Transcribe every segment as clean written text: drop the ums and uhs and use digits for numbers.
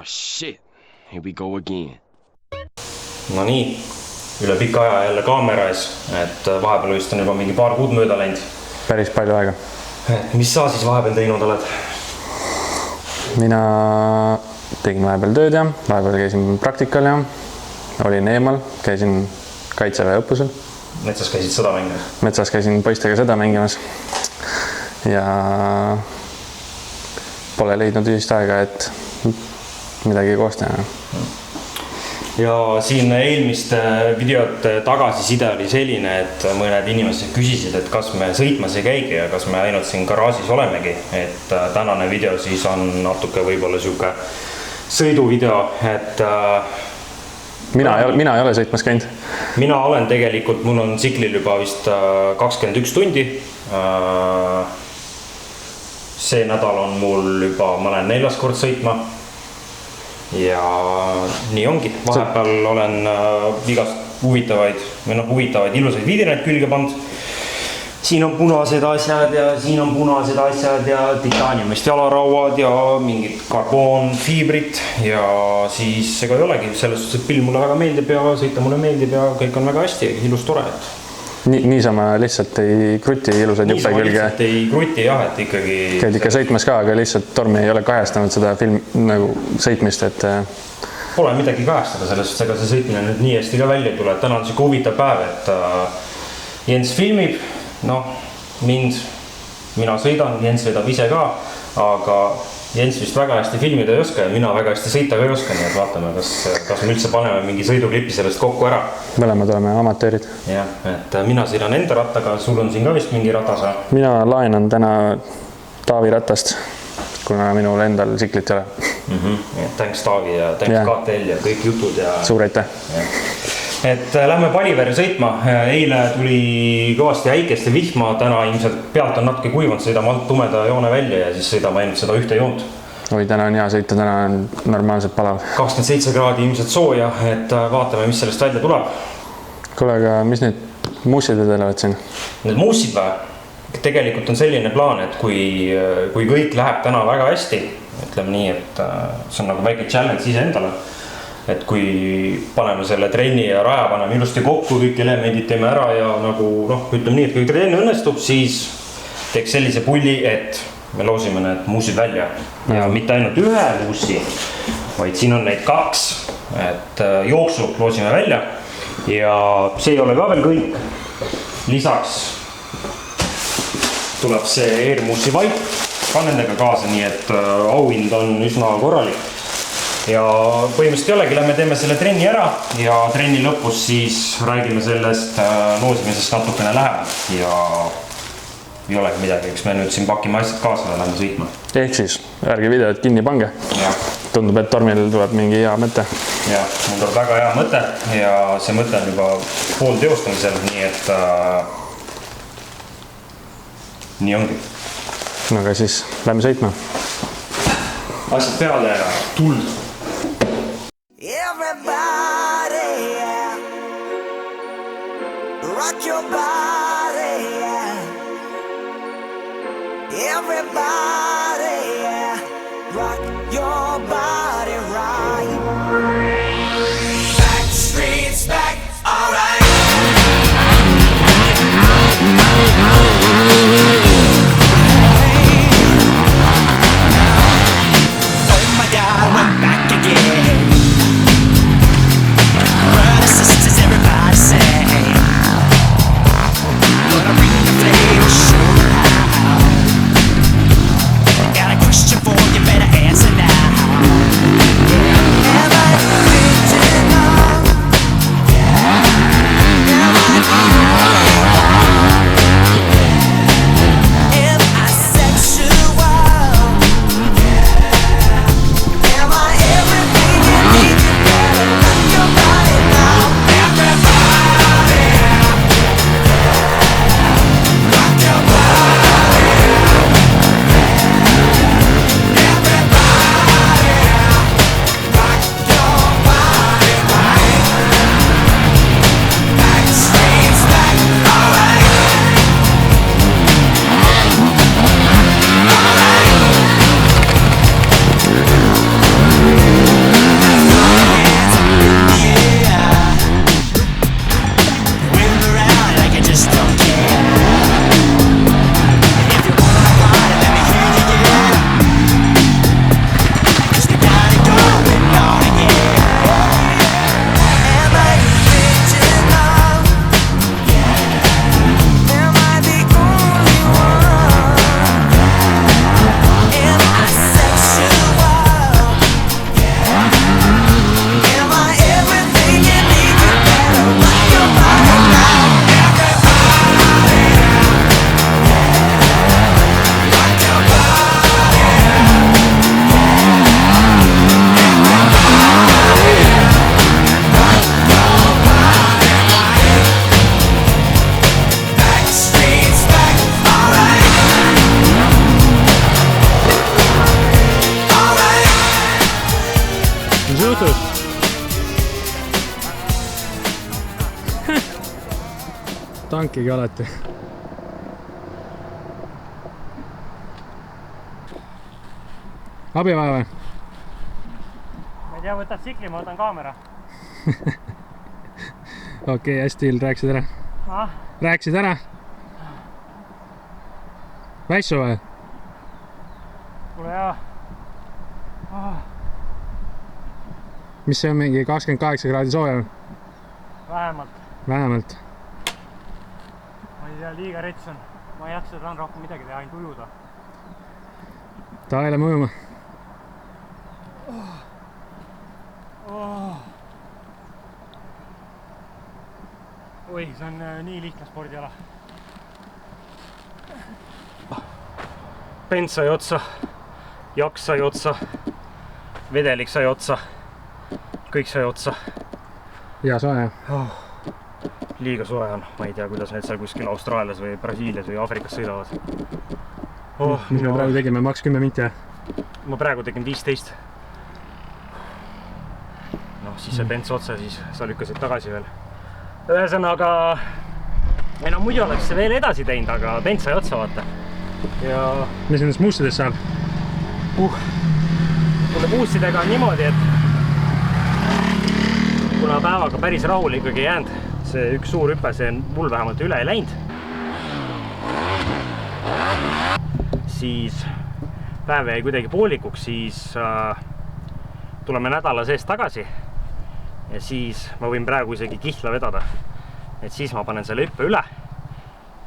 shit, here we go again. No nii, üle pika aja jälle kaamera ees, et vahepeal vist on juba mingi paar kuud mööda läinud. Päris palju aega. Mis sa siis vahepeal teinud oled? Mina tegin vahepeal tööd ja vahepeal käisin praktikal ja olin eemal, käisin Kaitseväe õppusel. Metsas käisid sõda mängimas? Metsas käisin poistega sõda mängimas ja pole leidnud ühist aega, et midagi koos teha. Ja siin eelmiste videote tagasiside oli selline, et mõned inimesed küsisid, et kas me sõitmas ei käigi ja kas me ainult siin garaažis olemegi. Et tänane video siis on natuke võib-olla siuke sõiduvideo, et Mina ei ole sõitmas käinud. Mina olen tegelikult, mul on tsiklil juba vist 21 tundi. See nädal on mul juba, ma olen 4. kord sõitma. Ja nii ongi. Vahepeal olen igast huvitavaid ilusaid vidinaid külge pandud. Siin on punased asjad ja siin on punased asjad ja titaaniumist jalarauad ja mingid karboonfiibrit ja siis ega ei olegi selles suhtes, et film mulle väga meeldib ja sõita mulle meeldib ja kõik on väga hästi, ilus tore. Niisama lihtsalt ei kruti ilusad juppe külge. Niisama lihtsalt ei kruti jah, et ikkagi... Käid ikka sõitmas ka, aga lihtsalt Tormi ei ole kahestanud seda film nagu sõitmist, et... Pole midagi kahestada selles suhtes, ega see sõitmine nüüd nii hästi ka välja ei tule, et täna on siuke huvitav päev, et Jens filmib. Mina sõidan, Jens sõidab ise ka, aga Jens vist väga hästi filmida ei oska ja mina väga hästi sõita ka ei oska, nii et vaatame, kas me üldse paneme mingi sõiduklipi sellest kokku ära. Mõlemad oleme amatöörid. Jah, et mina sõidan enda rattaga, sul on siin ka vist mingi ratas. Mina laenan täna Taavi ratast, kuna minul endal tsiklit ei ole. Thanks Taavi ja thanks KTL ja kõik jutud ja... Suur aitäh! Et lähme Paliverre sõitma. Eile tuli kõvasti äikest ja vihma, täna ilmselt pealt on natuke kuivanud, sõidame alt tumeda joone välja ja siis sõidame ainult seda ühte joont. Oi, täna on hea sõita, täna on normaalselt palav. 27 kraadi ilmselt sooja, et vaatame, mis sellest välja tuleb. Kuule, aga mis need muussid vedelevad siin? Need muussid või? Tegelikult on selline plaan, et kui kõik läheb täna väga hästi, ütleme nii, et see on nagu väike challenge ise endale. Et kui paneme selle trenni ja raja paneme ilusti kokku, kõik elemendid teeme ära ja nagu, ütleme nii, et kui trenni õnnestub, siis teeks sellise pulli, et me loosime need muussid välja. Ja mitte ainult ühe muussi, vaid siin on neid 2, et jooksu loosime välja ja see ei ole ka veel kõik. Lisaks tuleb see Airmuussi vaip ka nendega kaasa, nii et auhind on üsna korralik. Ja põhimõtteliselt ei olegi, lähme teeme selle trenni ära ja trenni lõpus siis räägime sellest loosimisest natukene läheb ja ei olegi midagi, eks me nüüd siin pakime asjad kaasa ja lähme sõitma. Ehk siis, ärge videot kinni pange. Tundub, et Tormil tuleb mingi hea mõte. Ja, mul tuleb väga hea mõte ja see mõte on juba pool teostamisel, nii et nii ongi. No aga siis lähme sõitma. Asjad peale ja tuld. Everybody, yeah. Rock your body, yeah. Everybody, yeah. Rock your body right. Back streets back, all right. Oh my God, we're back again. Brothers, sisters, everybody say tankigi alati. Abi vaja või? Ma ei tea, võtad sikli, ma võtan kaamera. Okei, hästi Ill, rääkisid ära? Rääkisid ära? Väissu või? Kuule jaa. Mis see on, mingi 28 kraadi sooja? Vähemalt. Vähemalt. Ma ei tea, liiga rets on. Ma ei jaksa tahan rohkem midagi teha, ainult ujuda. Davai, lähme ujuma. Oi, see on nii lihtne spordiala. Bens sai otsa, jaks sai otsa, vedelik sai otsa, kõik sai otsa. Hea soe. Liiga soe on, ma ei tea, kuidas need seal kuskil Austraalias või Brasiilias või Aafrikas sõidavad. Mis me praegu tegime, maks 10 minti? Ma praegu tegin 15. Noh, siis see Bens otsa, siis sa lükkasid tagasi veel. Ühesõnaga, muidu oleks see veel edasi teinud, aga Bens sai otsa, vaata. Ja mis nendest muustidest saab? Kuule boostidega on niimoodi, et kuna päevaga päris rahul ikkagi ei jäänud, see üks suur hüpe, see mul vähemalt üle ei läinud, siis päev jäi kuidagi poolikuks, siis tuleme nädala sees tagasi ja siis ma võin praegu isegi kihla vedada. Et siis ma panen selle hüppe üle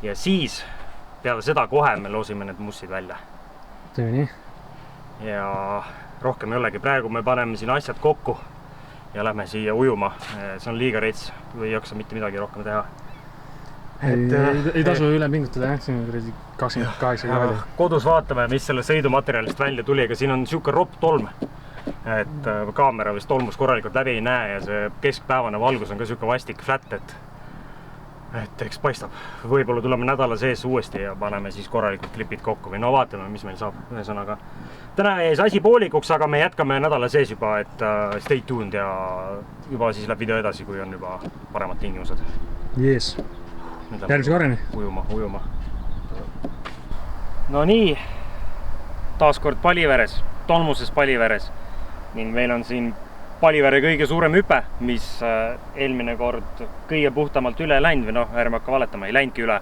ja siis peale seda kohe me loosime need mussid välja. Teeme nii. Ja rohkem ei olegi. Praegu me paneme siin asjad kokku ja lähme siia ujuma. See on liiga rets, ei jaksa mitte midagi rohkem teha. Ei tasu üle pingutada, jah? Siin on 28 kraadi. Kodus vaatame, mis selle sõidumaterjalist välja tuli, aga siin on siuke ropp tolm. Et kaamera vist tolmus korralikult läbi ei näe ja see keskpäevane valgus on ka siuke vastik flat, et eks paistab. Võib-olla tuleme nädala sees uuesti ja paneme siis korralikult klipid kokku või no vaatame, mis meil saab. Ühesõnaga, täna jäi asi poolikuks, aga me jätkame nädala sees juba, et stay tuned ja juba siis läheb video edasi, kui on juba paremad tingimused. Yes. Järgmise korrani. Ujuma. No nii, taaskord Paliveres, tolmuses Paliveres ning meil on siin Palivere kõige suurem hüpe, mis eelmine kord kõige puhtamalt üle läinud või noh, ärme hakka valetama, ei läinudki üle.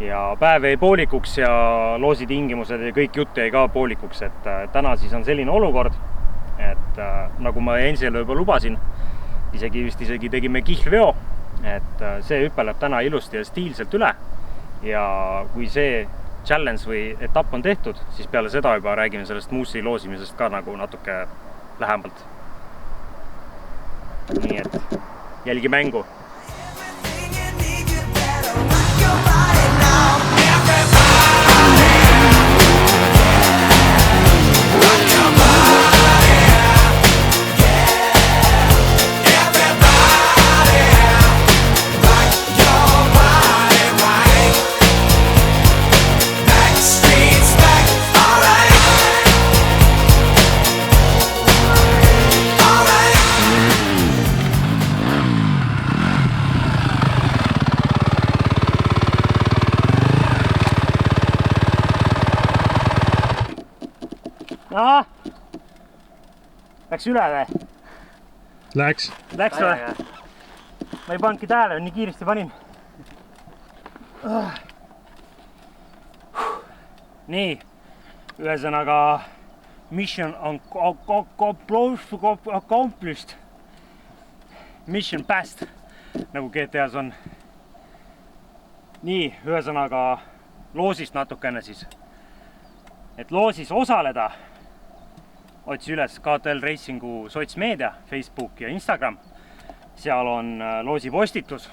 Ja päev jäi poolikuks ja loositingimused ja kõik jutt jäi ka poolikuks, et täna siis on selline olukord, et nagu ma Ensile juba lubasin, isegi tegime kihlveo, et see hüpe läheb täna ilusti ja stiilselt üle ja kui see challenge või etapp on tehtud, siis peale seda juba räägime sellest moussi loosimisest ka nagu natuke lähemalt. Nii et jälgi mängu. Aha! Läks üle või? Läks või? Ma ei pannudki tähele, nii kiiresti panin. Nii, ühesõnaga mission accomplished. Mission passed, nagu GTA-s on. Nii, ühesõnaga loosist natukene siis. Et loosis osaleda, otsi üles KTL Racingu sotsmeedia, Facebook ja Instagram. Seal on loosi postitus.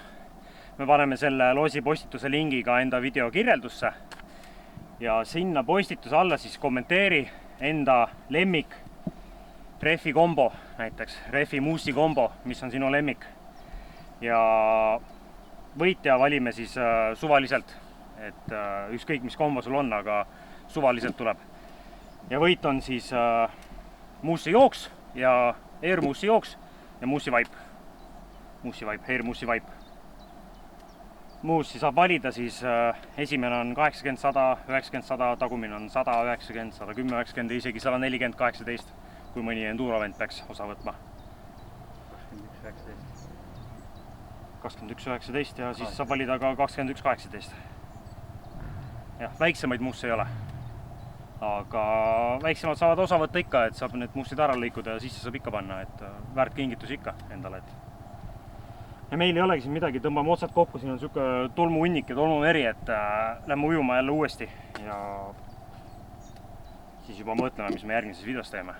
Me paneme selle loosi postituse lingi ka enda video kirjeldusse. Ja sinna postituse alla siis kommenteeri enda lemmik refi kombo, näiteks refi moussi kombo, mis on sinu lemmik. Ja võitja valime siis suvaliselt, et ükskõik mis kombo sul on, aga suvaliselt tuleb. Ja võit on siis moussi jooks ja air moussi jooks ja moussi vaip. Moussi vaip, air moussi vaip. Muussi saab valida, siis esimene on 80, 100, 90, 100, tagumine on 100, 90, 110, 90 ja isegi 140, 18, kui mõni endurovent peaks osa võtma. 21, 19 ja siis saab valida ka 21, 18. Jah, väiksemaid muusse ei ole. Aga väiksemad saavad osa võtta ikka, et saab need muussid ära lõikuda ja sisse saab ikka panna, et väärt kingitus ikka endale. Ja meil ei olegi siin midagi, tõmbame otsad kokku, siin on siuke tolmuunnik ja tolmumeri, et lähme ujuma jälle uuesti ja siis juba mõtleme, mis me järgmises videos teeme.